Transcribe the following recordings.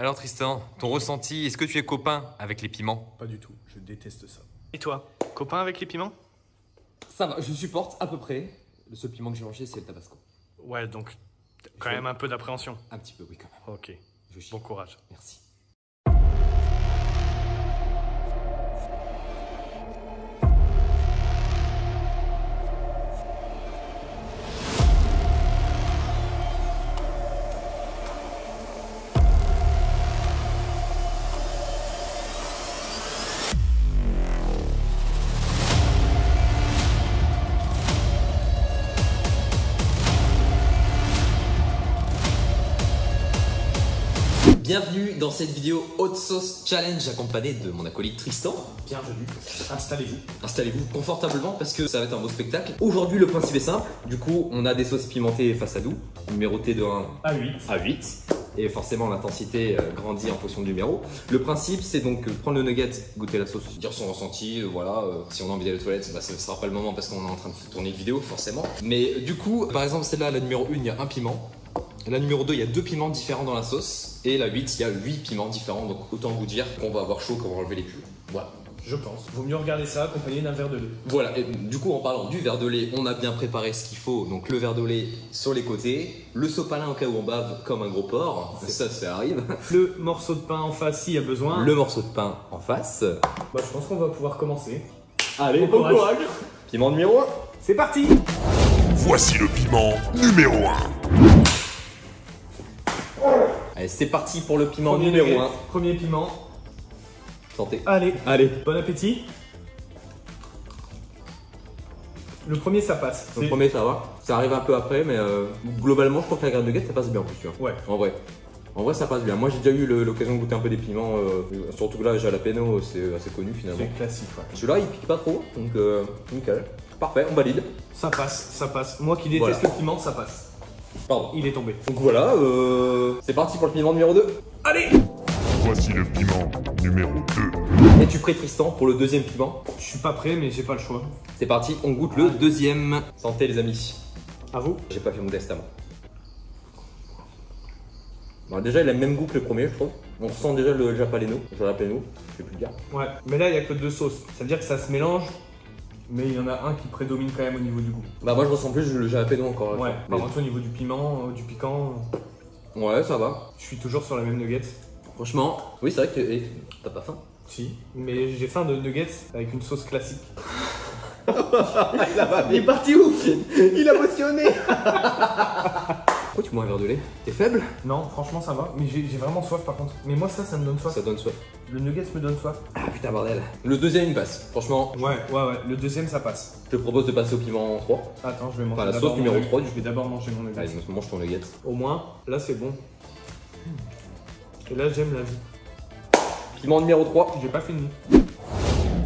Alors Tristan, ton ressenti, est-ce que tu es copain avec les piments? Pas du tout, je déteste ça. Et toi, copain avec les piments? Ça va, je supporte à peu près. Le seul piment que j'ai mangé, c'est le tabasco. Ouais, donc quand même un peu d'appréhension. Un petit peu, oui, quand même. Ok, Je chie. bon courage. Merci. Bienvenue dans cette vidéo Hot Sauce Challenge accompagnée de mon acolyte Tristan. Bienvenue, installez-vous. Installez-vous confortablement parce que ça va être un beau spectacle. Aujourd'hui, le principe est simple. Du coup, on a des sauces pimentées face à nous, numérotées de 1 à 8. à 8. Et forcément, l'intensité grandit en fonction du numéro. Le principe, c'est donc prendre le nugget, goûter la sauce, dire son ressenti, voilà. Si on a envie d'aller aux toilettes, bah, ce ne sera pas le moment parce qu'on est en train de tourner une vidéo, forcément. Mais du coup, par exemple, celle-là, la numéro 1, il y a un piment. La numéro 2, il y a 2 piments différents dans la sauce. Et la 8, il y a 8 piments différents. Donc autant vous dire qu'on va avoir chaud quand on va enlever les pulls. Voilà. Je pense. Vaut mieux regarder ça accompagné d'un verre de lait. Voilà, et du coup en parlant du verre de lait, on a bien préparé ce qu'il faut. Donc le verre de lait sur les côtés, le sopalin au cas où on bave comme un gros porc, ça arrive. Le morceau de pain en face s'il y a besoin. Le morceau de pain en face. Bah, je pense qu'on va pouvoir commencer. Allez, bon courage. Piment numéro 1. C'est parti. Voici le piment numéro 1. Allez, c'est parti pour le piment Premier numéro nugget, 1. Premier piment. Santé. Allez, Allez. bon appétit. Le premier, ça passe. Le premier, ça va. Ça arrive un peu après, mais globalement, je crois que la graine de nugget, ça passe bien en plus. Tu vois. Ouais. En vrai, ça passe bien. Moi, j'ai déjà eu l'occasion de goûter un peu des piments, surtout que là, jalapeno, c'est assez connu finalement. C'est classique, ouais. Celui-là, il pique pas trop, donc nickel. Parfait, on valide. Ça passe, ça passe. Moi qui déteste Voilà. le piment, ça passe. Pardon. Il est tombé. Donc voilà, c'est parti pour le piment numéro 2. Allez. Voici le piment numéro 2. Es-tu prêt, Tristan, pour le deuxième piment? Je suis pas prêt, mais j'ai pas le choix. C'est parti, on goûte le deuxième. Santé, les amis. À vous. J'ai pas fait mon test avant. Bon, déjà, il a le même goût que le premier, je trouve. On sent déjà le jalapeno, je sais plus le dire. Ouais, mais là il y a que 2 sauces. Ça veut dire que ça se mélange, mais il y en a un qui prédomine quand même au niveau du goût. Bah, moi, je ressens plus le jalapeno encore. Ouais, Mais- par contre au niveau du piment, du piquant, Ouais, ça va. je suis toujours sur la même nugget. Franchement, oui, c'est vrai que t'as pas faim. Si, mais j'ai faim de nuggets avec une sauce classique. Il est parti où? Il a motionné. Pourquoi tu bois un verre de lait? T'es faible? Non, franchement ça va, mais j'ai vraiment soif par contre. Mais moi ça me donne soif. Ça donne soif. Le nuggets me donne soif. Ah putain, bordel. Le deuxième, il passe. Franchement, Ouais. Le deuxième ça passe. je te propose de passer au piment 3. Attends, je vais manger. Enfin, la d'abord sauce mon numéro nugget. 3, Je vais d'abord manger mon nugget. Allez, mange ton nugget. Au moins, là c'est bon. Et là j'aime la vie. Piment numéro 3. J'ai pas fini.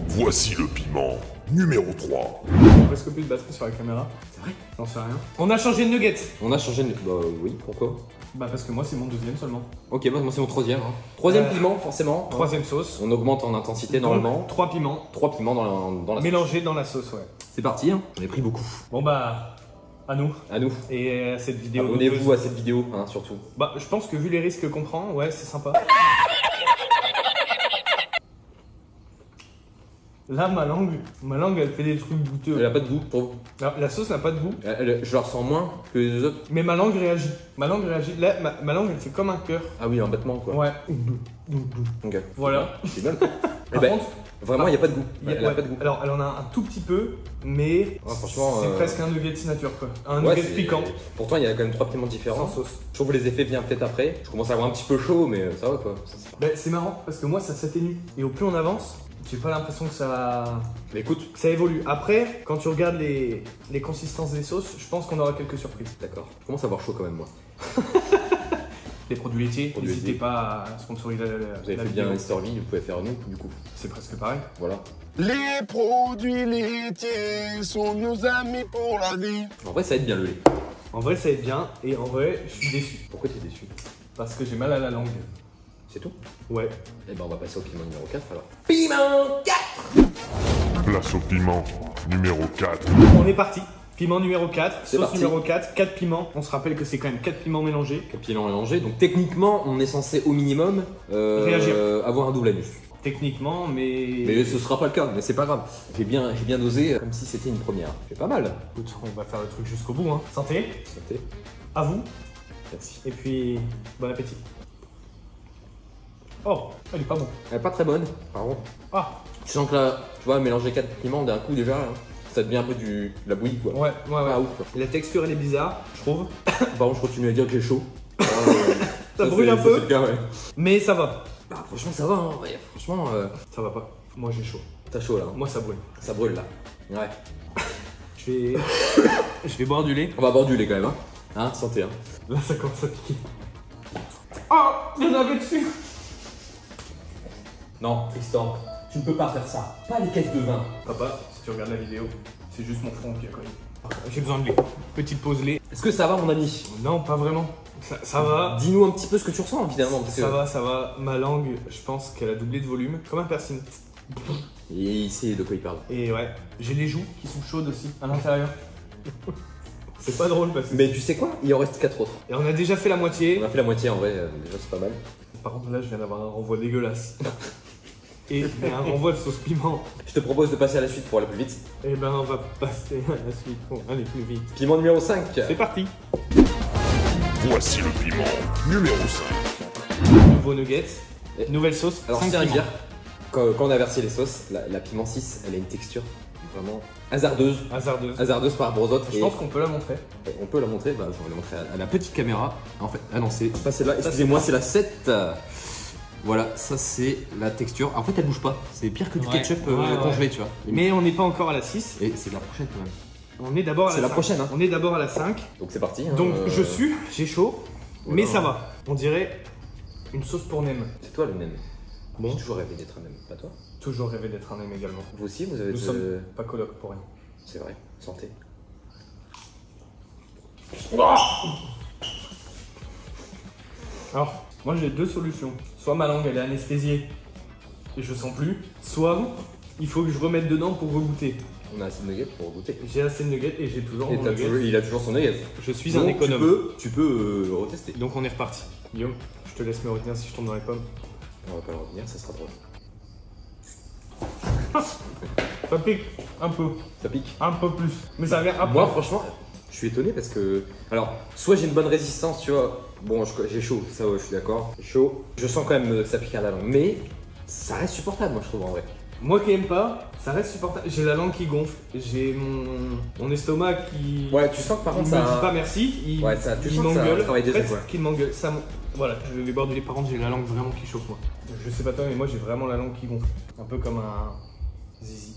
Voici le piment numéro 3. J'ai presque plus de batterie sur la caméra. C'est vrai? J'en sais rien. On a changé de nuggets. On a changé de... Bah oui, pourquoi? Bah parce que moi c'est mon deuxième seulement. Ok, bah moi c'est mon troisième. Hein. Troisième piment, forcément. Troisième sauce. On augmente en intensité normalement. 3 piments 3 piments dans la sauce. mélangés dans la sauce, ouais. C'est parti, hein. On a pris beaucoup. Bon bah, à nous. À nous. Et à cette vidéo. Abonnez-vous à cette vidéo, hein, surtout. Bah je pense que vu les risques qu'on prend, ouais c'est sympa. Là ma langue elle fait des trucs goûteux. Elle a pas de goût, je trouve. Alors, la sauce n'a pas de goût, Je la ressens moins que les autres. mais ma langue réagit. Là ma langue elle fait comme un cœur. Ah oui, un battement quoi. Ouais. Ok. Voilà. C'est bien. Par ben, contre, vraiment, il n'y a pas de goût. il y a- Elle a ouais, pas de goût. alors elle en a un tout petit peu, mais Ouais, franchement, c'est presque un nugget signature quoi. Un Ouais, nugget c'est- piquant, Pourtant, il y a quand même 3 piments différents. sans sauce. Je trouve que les effets viennent peut-être après. Je commence à avoir un petit peu chaud, mais ça va quoi. Bah, c'est marrant parce que moi ça s'atténue. Et au plus on avance, j'ai pas l'impression que Mais écoute, ça évolue. Après, quand tu regardes les consistances des sauces, je pense qu'on aura quelques surprises. d'accord. Je commence à avoir chaud quand même, moi. Les produits laitiers, Produits n'hésitez laitiers. pas à sponsoriser la Vous avez la fait bien vidéo. Mister V, vous pouvez faire nous, du coup. C'est presque pareil. Voilà. Les produits laitiers sont nos amis pour la vie. En vrai, ça aide bien le lait. En vrai, ça va être bien. Et en vrai, je suis déçu. Pourquoi t'es déçu? Parce que j'ai mal à la langue. C'est tout? Ouais. Eh ben, on va passer au piment numéro 4 alors. Piment 4. Place au piment numéro 4. On est parti. Piment numéro 4, C'est sauce parti. numéro 4, 4 piments. On se rappelle que c'est quand même 4 piments mélangés. Capillant mélangé. Donc techniquement, on est censé au minimum Réagir. avoir un double anus. Techniquement, mais. Mais ce sera pas le cas, mais c'est pas grave. J'ai bien dosé comme si c'était une première. C'est pas mal. Écoute, on va faire le truc jusqu'au bout. Hein. Santé, Santé. à vous, Merci. et puis bon appétit. Oh, elle est pas bon. Elle est pas très bonne, par contre. Ah, Tu sens que là, tu vois, mélanger 4 piments d'un coup déjà, là, ça devient un peu de la bouillie quoi. ouais. Ah ouf quoi. Et la texture, elle est bizarre, je trouve. Par contre, je continue à dire que j'ai chaud. Ça brûle c'est- un ça, peu. c'est le cas, ouais. Mais ça va. Bah, franchement, ça va, hein. Ouais, franchement, Ça va pas. Moi, j'ai chaud. t'as chaud là. Hein. Moi, ça brûle. Ça brûle là. Ouais. Je vais. Je vais boire du lait. On va boire du lait quand même, hein. Hein, santé, hein. Là, ça commence à piquer. Oh, il y en avait dessus. Non, Tristan, tu ne peux pas faire ça. Pas les caisses de vin. Papa, si tu regardes la vidéo, c'est juste mon front qui a connu. J'ai besoin de lait. Petite pause lait. Est-ce que ça va, mon ami? Non, pas vraiment. Ça va. Dis-nous un petit peu ce que tu ressens finalement. Parce que- Ça va. Ma langue, je pense qu'elle a doublé de volume, comme un piercing. Et il sait de quoi il parle. Et ouais, j'ai les joues qui sont chaudes aussi, à l'intérieur. C'est pas drôle parce que. Mais tu sais quoi? Il en reste 4 autres. Et on a déjà fait la moitié. On a fait la moitié en vrai, déjà c'est pas mal. Par contre, là, je viens d'avoir un renvoi dégueulasse. Et un renvoi de sauce piment. Je te propose de passer à la suite pour aller plus vite. Et ben, on va passer à la suite pour aller plus vite. Piment numéro 5. C'est parti. Voici le piment numéro 5. Nouveau nuggets, Et- nouvelle sauce. Alors, 5 je tiens à piments. dire, quand on a versé les sauces, la piment 6, elle a une texture vraiment hasardeuse. Hasardeuse. Hasardeuse par rapport aux autres. Je Et pense qu'on peut la montrer. on peut la montrer, bah, je vais la montrer à la petite caméra. En fait, ah non, c'est pas celle-là, excusez-moi, c'est la 7. Voilà, ça c'est la texture. En fait, elle bouge pas. C'est pire que du Ouais, ketchup ouais. congelé, tu vois. Mais on n'est pas encore à la 6. Et c'est la prochaine quand même. On est d'abord à la C'est la 5. prochaine, hein. On est d'abord à la 5. Donc c'est parti. hein, Donc je suis, j'ai chaud, Voilà. mais ça va. On dirait une sauce pour nem. C'est toi le nem. Bon. J'ai toujours rêvé d'être un nem, pas toi. Toujours rêvé d'être un nem également. Vous aussi, vous avez Nous sommes pas coloc pour rien. C'est vrai, santé. Alors, moi j'ai deux solutions. Soit ma langue elle est anesthésiée et je sens plus, soit il faut que je remette dedans pour regoûter. On a assez de nuggets pour goûter. J'ai assez de nuggets et j'ai toujours Et mon t'as nugget. toujours- il a toujours son nugget. Je suis Donc, un économe. Tu peux retester. Donc on est reparti. Guillaume, je te laisse me retenir si je tombe dans les pommes. On va pas le revenir, ça sera drôle. Ça pique un peu plus. Mais ça vient après. Moi, franchement, je suis étonné parce que. Alors, soit j'ai une bonne résistance, tu vois. Bon, j'ai chaud, ça, ouais, je suis d'accord. J'ai chaud. Je sens quand même que ça pique à la langue. Mais ça reste supportable, moi, je trouve, en vrai. Moi qui aime pas, ça reste supportable. J'ai la langue qui gonfle, j'ai mon estomac qui. Ouais, tu sens que par Il me contre, dit ça. pas merci, il, Ouais, ça- tu il sens que ça m'engueule, travaille déjà, presque quoi. qu'il m'engueule. Voilà, je vais boire du lait. Par contre, j'ai la langue vraiment qui chauffe, moi. Je sais pas toi, mais moi j'ai vraiment la langue qui gonfle. Un peu comme un zizi.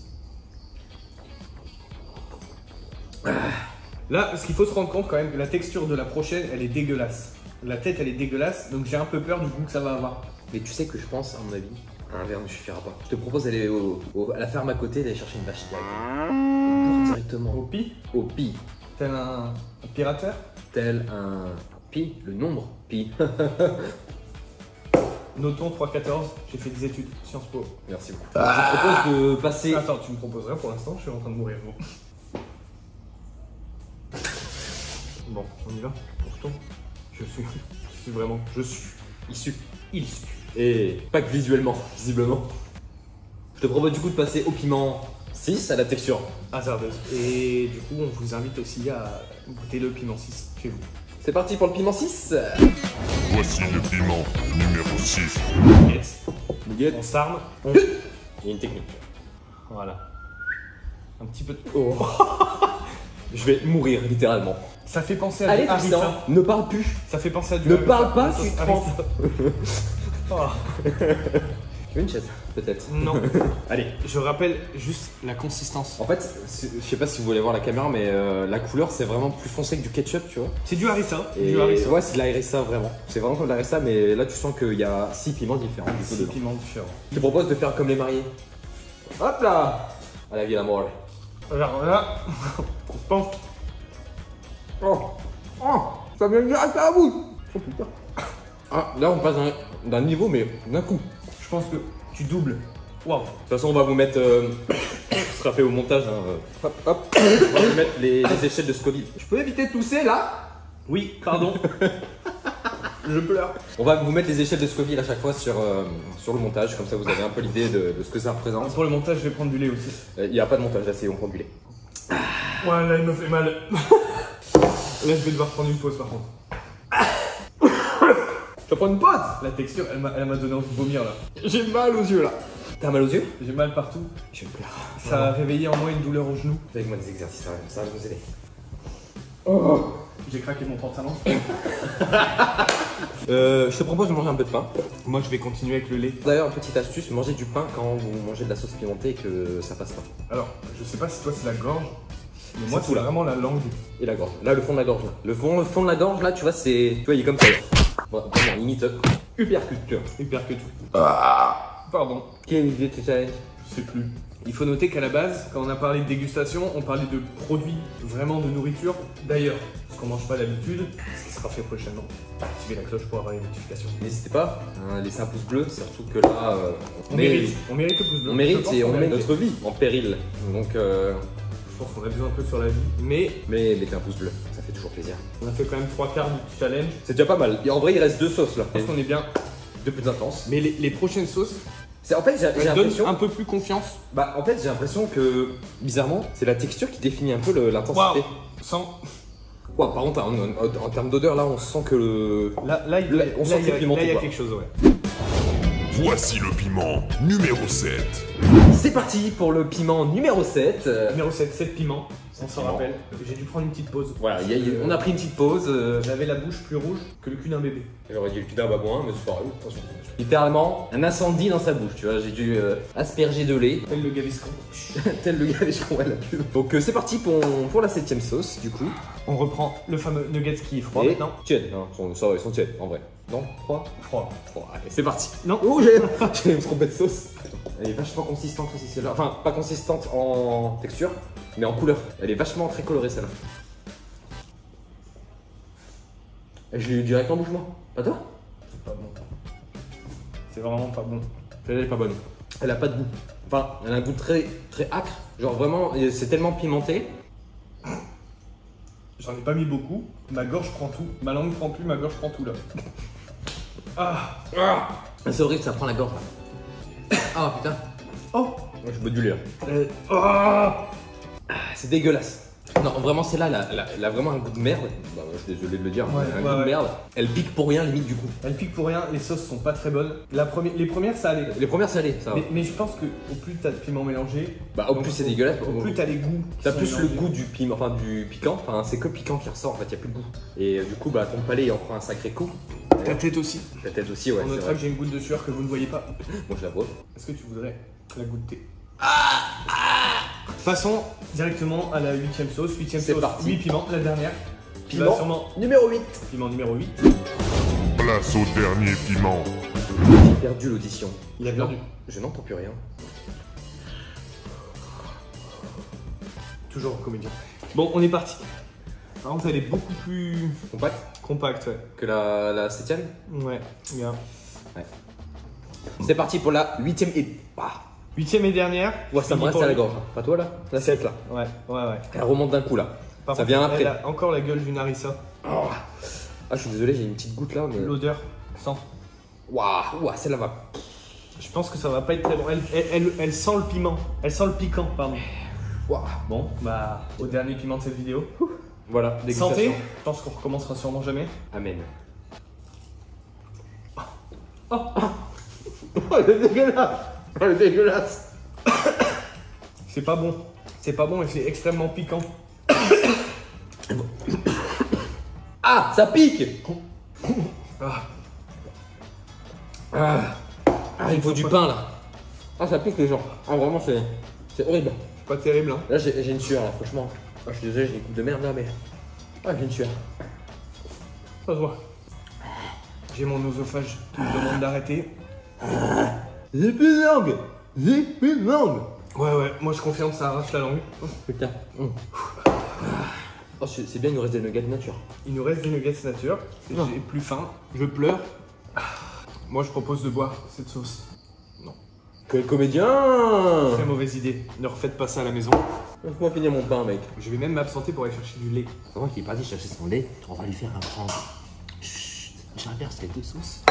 Là, ce qu'il faut se rendre compte quand même, que la texture de la prochaine, elle est dégueulasse. La tête, elle est dégueulasse, donc j'ai un peu peur du goût que ça va avoir. Mais tu sais que je pense, à mon avis, un verre ne suffira pas. Je te propose d'aller à la ferme à côté, d'aller chercher une vache directement. Au pi, Au pi. tel un pirateur. Tel un pi, le nombre pi. Notons 3,14, j'ai fait des études, Sciences Po. Merci beaucoup. Je te propose de passer. Attends, tu me proposes rien pour l'instant, je suis en train de mourir. Bon, on y va. On retourne. Je suis Issu. issu. Et pas que visuellement, visiblement. Je te propose du coup de passer au piment 6 à la texture. Hasardeuse. Et du coup, on vous invite aussi à goûter le piment 6 chez vous. C'est parti pour le piment 6. Voici le piment numéro 6. Yes. Nugget. On s'arme. Il y a une technique. Voilà. Un petit peu de. Oh. Je vais mourir littéralement. Ça fait penser à Allez, du harissa. Tristan, ne parle plus. Ça fait penser à du Ne harissa. parle pas, La sauce tu te harissa. Oh. Tu veux une chaise peut-être? Non. Allez. Je rappelle juste la consistance. En fait, je sais pas si vous voulez voir la caméra, mais la couleur c'est vraiment plus foncé que du ketchup, tu vois. C'est du harissa. Et Du harissa. ouais, c'est de la harissa vraiment. C'est vraiment comme de la harissa, mais là tu sens qu'il y a 6 piments différents. du coup, 6 dedans. piments différents. Je te propose de faire comme les mariés. Hop là. À la vie, l'amour. Alors là, je pense. Oh, oh, ça vient direct à la bouche. Oh putain. Ah, là on passe d'un niveau, mais d'un coup. Je pense que tu doubles. Waouh. De toute façon, on va vous mettre Ce sera fait au montage. Hein. Hop, hop. On va mettre les échelles de Scoville. Je peux éviter de tousser là? Oui, pardon. Je pleure. On va vous mettre les échelles de Scoville à chaque fois sur le montage, comme ça vous avez un peu l'idée de ce que ça représente. Pour le montage, je vais prendre du lait aussi. Il n'y a pas de montage là, c'est on prend du lait. Ouais, là, il me fait mal. Là, je vais devoir prendre une pause par contre. Tu vas prendre une pause? La texture, elle m'a donné envie de vomir là. J'ai mal aux yeux là. T'as mal aux yeux? J'ai mal partout. Je me pleure. Ça a réveillé en moi une douleur au genou. Fais avec moi des exercices, ça va nous aider. Oh. J'ai craqué mon pantalon. Je te propose de manger un peu de pain. Moi, je vais continuer avec le lait. D'ailleurs, petite astuce, mangez du pain quand vous mangez de la sauce pimentée et que ça passe pas. Alors, je sais pas si toi c'est la gorge, mais moi C'est c'est tout, là. vraiment la langue. Et la gorge. Là, le fond de la gorge. Là. Le fond de la gorge, là, tu vois, c'est. Tu vois, il est comme ça. Bon, vraiment, limite. Hyperculture. Hypercute. Pardon, Quelle idée de ce challenge? je sais plus. Il faut noter qu'à la base, quand on a parlé de dégustation, on parlait de produits, vraiment de nourriture. D'ailleurs, ce qu'on mange pas d'habitude, ce qui sera fait prochainement. Activez la cloche pour avoir les notifications. N'hésitez pas à laisser un pouce bleu, surtout que là. On mérite le pouce bleu. On mérite Je pense et qu'on on met mérite. notre vie en péril. Donc, Je pense qu'on a besoin un peu sur la vie, mais mais mettez un pouce bleu, ça fait toujours plaisir. on a fait quand même 3/4 du challenge. C'est déjà pas mal. Et en vrai, il reste 2 sauces là. Je pense qu'on est bien. Deux plus intenses. Mais les prochaines sauces, En fait, j'ai elles donnent l'impression. un peu plus confiance. Bah, en fait, j'ai l'impression que, bizarrement, c'est la texture qui définit un peu l'intensité. Sans... Ouais, par contre, en termes d'odeur, là, on sent que le. Là, on sent que c'est pimenté, là, il y a quoi. quelque chose, ouais. Voici le piment numéro 7. C'est parti pour le piment numéro 7. Numéro 7, 7 piments, on s'en piments. rappelle. J'ai dû prendre une petite pause. Voilà, on a pris une petite pause. J'avais la bouche plus rouge que le cul d'un bébé. J'aurais dit le cul d'un babouin, mais c'est pas grave, attention. Littéralement, un incendie dans sa bouche, tu vois. J'ai dû asperger de lait, Tel le gaviscon. tel le gars des chevaux à la pub. Donc, c'est parti pour la 7ème sauce, du coup. On reprend le fameux nuggets qui est froid Et maintenant. tiède, non, ça va, ils sont tièdes, en vrai. Non, froid. Froid. Allez, c'est parti. Non. Oh, j'ai me trompé de sauce. Elle est vachement consistante aussi celle-là. Enfin, pas consistante en texture, mais en couleur. Elle est vachement très colorée celle-là. Et je l'ai eu direct en bouche, moi. Pas toi? C'est pas bon. C'est vraiment pas bon. Celle-là est pas bonne. Elle a pas de goût. Enfin, elle a un goût très acre. Genre vraiment, c'est tellement pimenté. J'en ai pas mis beaucoup. Ma gorge prend tout. Ma langue prend plus, ma gorge prend tout là. Ah. C'est horrible, ça prend la gorge là. Ah putain. Oh. Je bois du lait. Ah. C'est dégueulasse. Non, vraiment, celle-là, elle a vraiment un goût de merde. Bah, je suis désolé de le dire, Ouais, mais un goût de merde. Elle pique pour rien, limite du coup. Elle pique pour rien, les sauces sont pas très bonnes. Les premières ça allait. Les premières salées, ça va. Mais je pense que au plus t'as de piment mélangé, Bah, au plus c'est dégueulasse. au plus t'as les goûts. qui T'as sont plus le mélangés. goût du piment, enfin du piquant. Enfin, c'est que le piquant qui ressort en fait, y a plus de goût. Et du coup, bah, ton palais il en prend un sacré coup. Ta tête aussi. Ta tête aussi, ouais. On c'est notera vrai. que j'ai une goutte de sueur que vous ne voyez pas. Moi, je la vois. Est-ce que tu voudrais la goûter? Passons directement à la 8ème sauce. 8ème C'est sauce, parti. 8 piments, la dernière. Tu vas Piment sûrement... numéro 8. Piment numéro 8. Place au dernier piment. J'ai perdu l'audition. Il a perdu. Je n'entends plus rien. Toujours comédien. Bon, on est parti. Par contre, elle est beaucoup plus Compact compacte, ouais. que la 7ème. Ouais, bien. C'est parti pour la 8ème et. Ah. 8ème et dernière. Ouais, ça me Fini reste pour à la lui. gorge. Pas toi là? La 7 là. Ouais. Elle remonte d'un coup là. Par Ça contre, vient après. Elle a encore la gueule d'une harissa. Ah, je suis désolé, j'ai une petite goutte là, mais. L'odeur, sent. Waouh, celle-là va. Je pense que ça va pas être très bon. Elle sent le piment. Elle sent le piquant, pardon. Waouh. Bon, bah, au dernier piment de cette vidéo. Voilà, dégustation. Santé. Je pense qu'on recommencera sûrement jamais. Amen. Oh. Oh, elle est dégueulasse. Elle est dégueulasse. C'est pas bon. C'est pas bon et c'est extrêmement piquant. Ah, ça pique. Ah. Ah, il faut du pain là. Ah, ça pique les gens. Ah, vraiment, c'est horrible. Pas terrible, hein. Là, j'ai une sueur là, franchement. Ah, je suis désolé, j'ai une coupe de merde là, mais. Ah, j'ai une sueur. Ça se voit. J'ai mon oesophage qui me demande d'arrêter. J'ai plus de langue. J'ai plus de langue. Ouais, moi je confirme, ça arrache la langue. Putain. Oh, c'est bien, il nous reste des nuggets de nature. Il nous reste des nuggets nature. J'ai plus faim. Je pleure. Moi je propose de boire cette sauce. Non. Quel comédien! Très mauvaise idée. Ne refaites pas ça à la maison. Laisse-moi finir mon pain, mec. Je vais même m'absenter pour aller chercher du lait. Pendant qu'il est parti chercher son lait, on va lui faire un prank. Chut, j'inverse les deux sauces.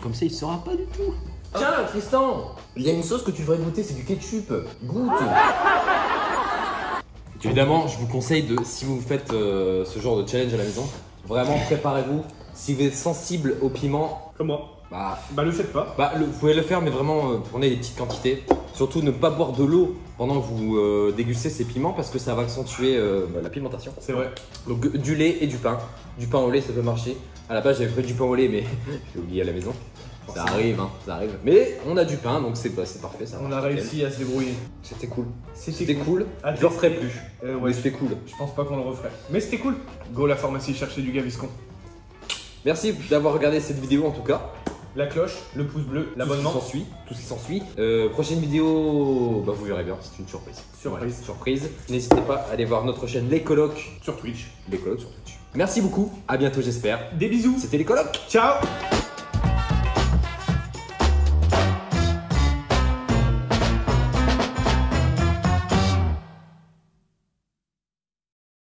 Comme ça, il saura pas du tout. Tiens, Tristan, il y a une sauce que tu devrais goûter, c'est du ketchup. Goûte. Évidemment, je vous conseille de, si vous faites ce genre de challenge à la maison, vraiment préparez-vous. Si vous êtes sensible au piment, Comme moi. bah Le faites pas. vous pouvez le faire, mais vraiment prenez des petites quantités. Surtout ne pas boire de l'eau pendant que vous dégustez ces piments parce que ça va accentuer la pimentation. C'est vrai. Donc du lait et du pain. Du pain au lait, ça peut marcher. À la base, j'avais pris du pain au lait, mais j'ai oublié à la maison. Ça arrive, hein, ça arrive. Mais on a du pain, donc c'est parfait. Ça On marche a nickel. réussi à se débrouiller. C'était cool. C'était cool. Ah, Je le referai plus. Ouais, Mais c'était cool. je pense pas qu'on le referait. Mais c'était cool. Go la pharmacie chercher du Gaviscon. Merci d'avoir regardé cette vidéo en tout cas. La cloche, le pouce bleu, l'abonnement. Tout ce qui s'ensuit. Prochaine vidéo, bah vous verrez bien, c'est une surprise. Surprise. Voilà, surprise. N'hésitez pas à aller voir notre chaîne Les Colocs. Sur Twitch. Les Colocs sur Twitch. Merci beaucoup. À bientôt j'espère. Des bisous. C'était Les Colocs. Ciao.